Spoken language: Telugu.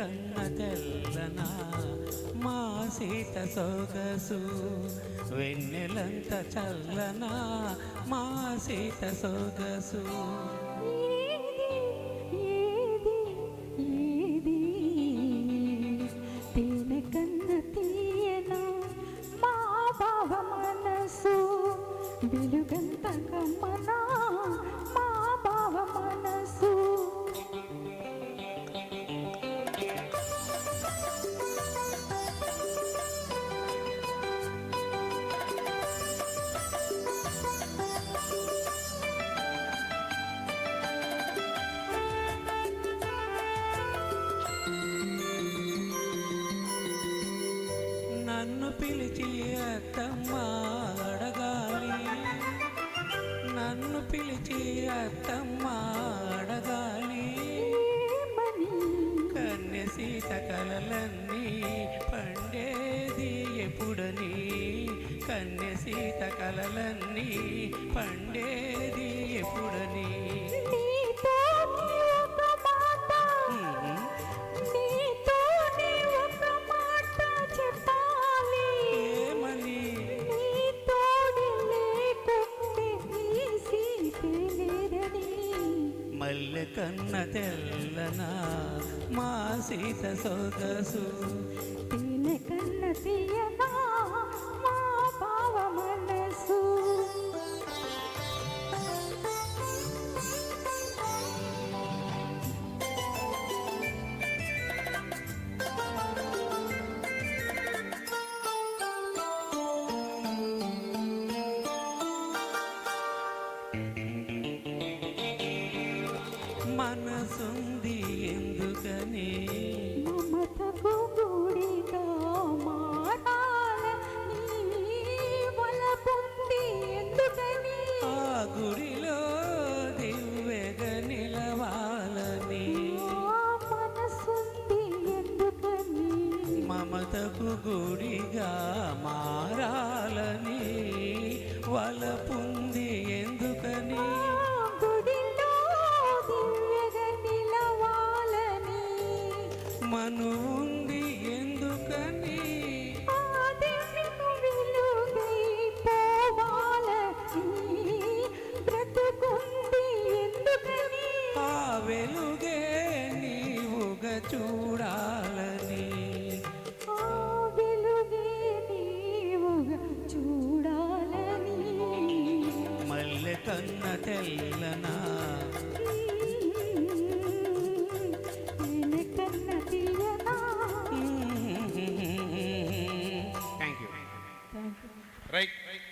కన్న తెల్లనా మా సీత సొగసు వెన్నెలంత చల్లనా మా సీత సొగసు వెలుగంత కమ్మనా మా బావ మనసు నన్ను పిలిచి అత్తమ్మ అడగాలి నన్ను పిలిచి అత్తమ్మ అడగాలి కన్య సీత కలలన్నీ పండేది ఎప్పుడని కన్య సీత కలలన్నీ పండేది ఎప్పుడని మల్లె కన్న తెల్లనా మా సీత సొగసు తేనె కన్న తీయనా మా బావ మనసు మనసుంది ఎందుకని మమతకు గుడిగా మారాల నీ వలపుంది ఎందుకని ఆ గుడిలో దివ్వెగ నిలవాలని మనసుంది ఎందుకని మమతకు గుడిగా మారాలని వలపుంది ఎందుకని మను ఉంది ఎందుకని బ్రతుకుంది ఎందుకని ఆ వెలుగే నీవుగా చూడాలని ఆ వెలుగే నీవుగా చూడాలని మల్లె కన్న తెల్లనా Thank you. Right.